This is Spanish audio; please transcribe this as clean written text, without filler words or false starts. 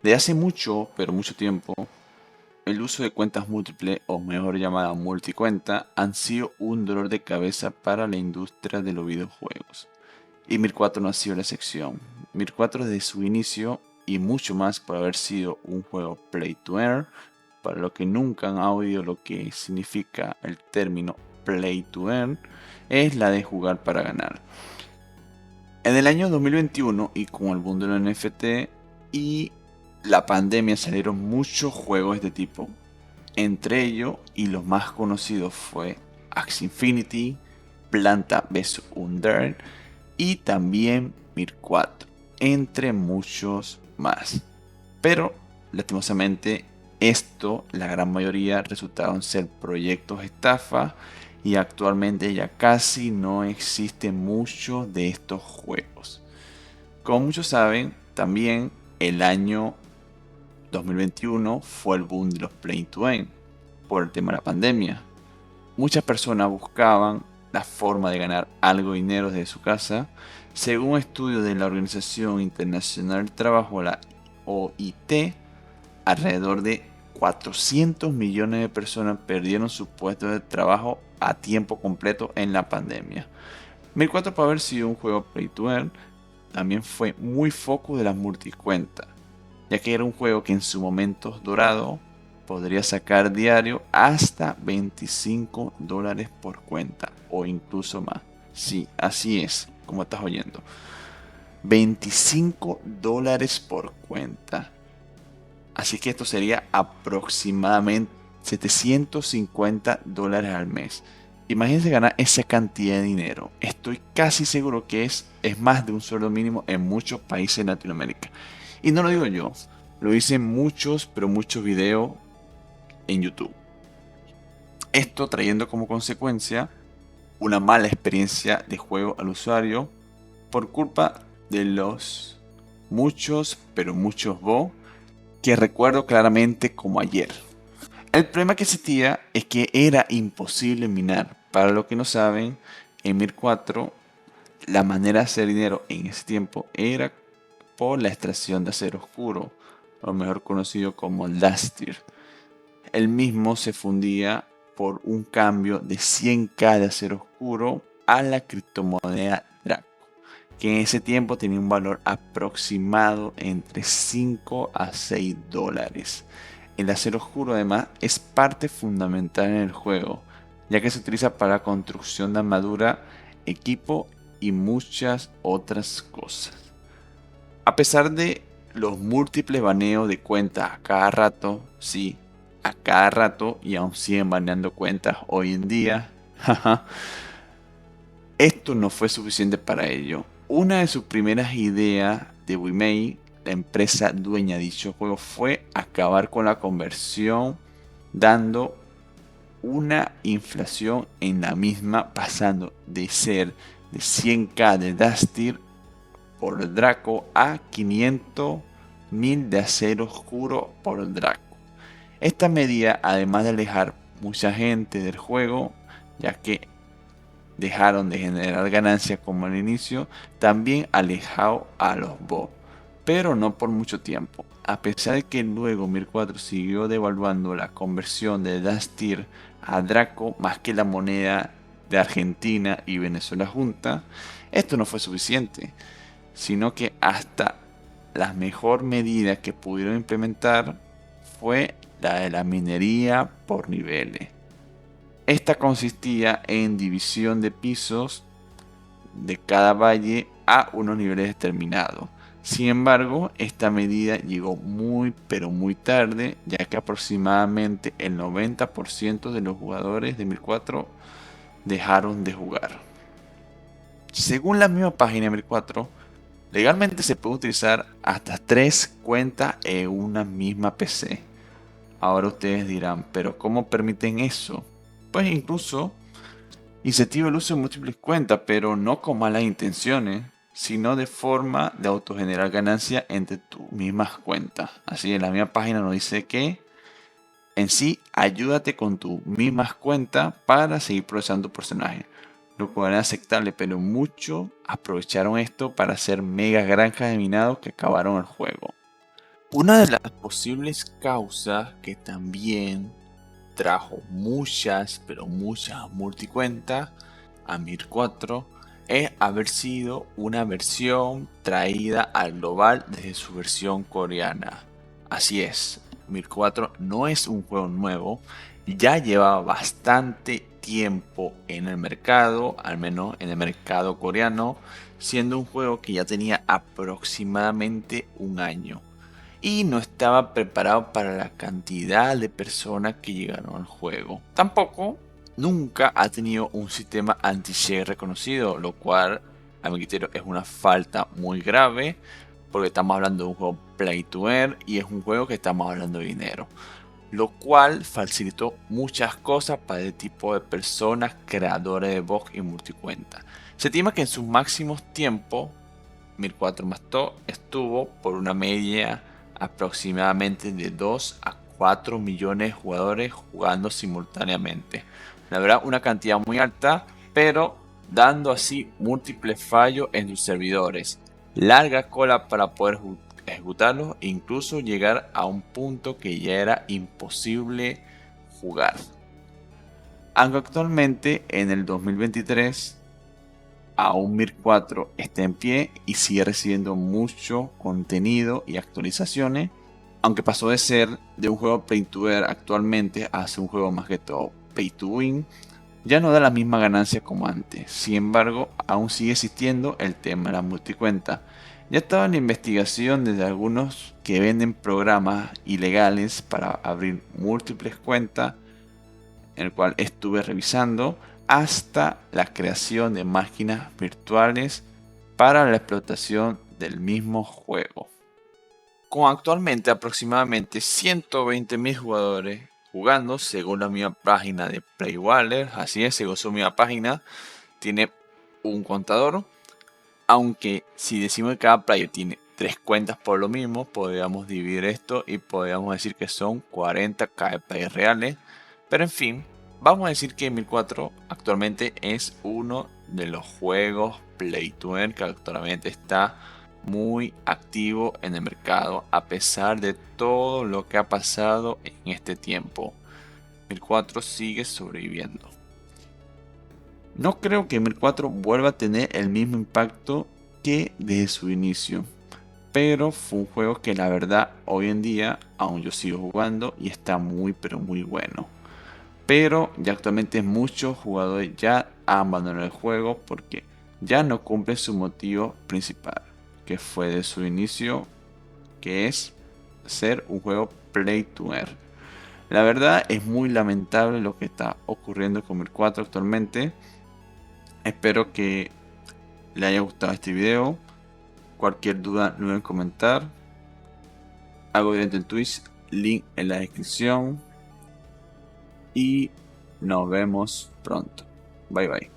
De hace mucho, pero mucho tiempo, el uso de cuentas múltiples, o mejor llamada multicuenta, han sido un dolor de cabeza para la industria de los videojuegos. Y Mir 4 no ha sido la excepción. Mir 4 desde su inicio, y mucho más por haber sido un juego Play to Earn, para los que nunca han oído lo que significa el término Play to Earn, es la de jugar para ganar. En el año 2021 y con el boom de los NFT y la pandemia salieron muchos juegos de este tipo. Entre ellos, y los más conocidos fue Axie Infinity, Planta vs Undead y también Mir 4, entre muchos más. Pero, lastimosamente, la gran mayoría, resultaron ser proyectos estafa y actualmente ya casi no existen muchos de estos juegos. Como muchos saben, también el año 2021 fue el boom de los Play to Earn por el tema de la pandemia. Muchas personas buscaban la forma de ganar algo de dinero desde su casa. Según un estudio de la Organización Internacional del Trabajo, la OIT, alrededor de 400 millones de personas perdieron su puesto de trabajo a tiempo completo en la pandemia. 1004, para haber sido un juego Play to Earn, también fue muy foco de las multicuentas, ya que era un juego que en su momento dorado podría sacar diario hasta $25 por cuenta o incluso más. Sí, así es, como estás oyendo. $25 por cuenta. Así que esto sería aproximadamente $750 al mes. Imagínense ganar esa cantidad de dinero. Estoy casi seguro que es más de un sueldo mínimo en muchos países de Latinoamérica. Y no lo digo yo, lo dicen muchos, pero muchos videos en YouTube. Esto trayendo como consecuencia una mala experiencia de juego al usuario por culpa de los muchos, pero muchos bots que recuerdo claramente como ayer. El problema que existía es que era imposible minar. Para los que no saben, en Mir 4 la manera de hacer dinero en ese tiempo era por la extracción de acero oscuro, o mejor conocido como Dustir. El mismo se fundía por un cambio de 100k de acero oscuro a la criptomoneda Draco, que en ese tiempo tenía un valor aproximado entre 5 a 6 dólares. El acero oscuro además es parte fundamental en el juego, ya que se utiliza para la construcción de armadura, equipo y muchas otras cosas. A pesar de los múltiples baneos de cuentas a cada rato, sí, a cada rato, y aún siguen baneando cuentas hoy en día, esto no fue suficiente para ello. Una de sus primeras ideas de Wimei, la empresa dueña de dicho juego, fue acabar con la conversión, dando una inflación en la misma, pasando de ser de 100k de Dustir por Draco a 500.000 de acero oscuro por Draco. Esta medida, además de alejar mucha gente del juego, ya que dejaron de generar ganancias como al inicio, también alejado a los bots, pero no por mucho tiempo. A pesar de que luego Mir 4 siguió devaluando la conversión de Dustir a Draco más que la moneda de Argentina y Venezuela junta, esto no fue suficiente, sino que hasta la mejor medida que pudieron implementar fue la de la minería por niveles. Esta consistía en división de pisos de cada valle a unos niveles determinados. Sin embargo, esta medida llegó muy pero muy tarde, ya que aproximadamente el 90% de los jugadores de 1004 dejaron de jugar. Según la misma página de 1004, legalmente se puede utilizar hasta 3 cuentas en una misma PC. Ahora ustedes dirán, ¿pero cómo permiten eso? Pues incluso incentiva el uso de múltiples cuentas, pero no con malas intenciones, sino de forma de autogenerar ganancias entre tus mismas cuentas. Así en la misma página nos dice que en sí ayúdate con tus mismas cuentas para seguir procesando tu personaje. Lo cual es aceptable, pero muchos aprovecharon esto para hacer mega granjas de minado que acabaron el juego. Una de las posibles causas que también trajo muchas, pero muchas multicuentas a Mir 4 es haber sido una versión traída al global desde su versión coreana. Así es, Mir 4 no es un juego nuevo, ya llevaba bastante tiempo en el mercado, al menos en el mercado coreano, siendo un juego que ya tenía aproximadamente un año y no estaba preparado para la cantidad de personas que llegaron al juego. Tampoco nunca ha tenido un sistema anti-cheat reconocido, lo cual a mi criterio es una falta muy grave porque estamos hablando de un juego play to earn y es un juego que estamos hablando de dinero, lo cual facilitó muchas cosas para el tipo de personas creadores de bots y multicuenta. Se estima que en sus máximos tiempos 1004 más To estuvo por una media aproximadamente de 2 a 4 millones de jugadores jugando simultáneamente. La verdad, una cantidad muy alta, pero dando así múltiples fallos en sus servidores. Larga cola para poder ejecutarlos e incluso llegar a un punto que ya era imposible jugar. Aunque actualmente en el 2023 aún Mir 4 está en pie y sigue recibiendo mucho contenido y actualizaciones, aunque pasó de ser de un juego Play to Earn actualmente a ser un juego más que todo Pay to Win, ya no da la misma ganancia como antes. Sin embargo, aún sigue existiendo el tema de la multicuenta. Ya estaba en la investigación desde algunos que venden programas ilegales para abrir múltiples cuentas, en el cual estuve revisando, hasta la creación de máquinas virtuales para la explotación del mismo juego. Con actualmente aproximadamente 120.000 jugadores jugando, según la misma página de Playwaller, así es, según su misma página, tiene un contador. Aunque si decimos que cada player tiene 3 cuentas por lo mismo, podríamos dividir esto y podríamos decir que son 40 KPI reales. Pero en fin, vamos a decir que 1004 actualmente es uno de los juegos Play to Earn que actualmente está muy activo en el mercado a pesar de todo lo que ha pasado en este tiempo. 1004 sigue sobreviviendo. No creo que 1004 vuelva a tener el mismo impacto que desde su inicio, pero fue un juego que la verdad hoy en día aún yo sigo jugando y está muy pero muy bueno. Pero ya actualmente muchos jugadores ya han abandonado el juego porque ya no cumple su motivo principal, que fue de su inicio, que es ser un juego play to earn. La verdad es muy lamentable lo que está ocurriendo con 1004 actualmente. Espero que le haya gustado este video. Cualquier duda no deben comentar. Hago directo en Twitch, link en la descripción. Y nos vemos pronto. Bye bye.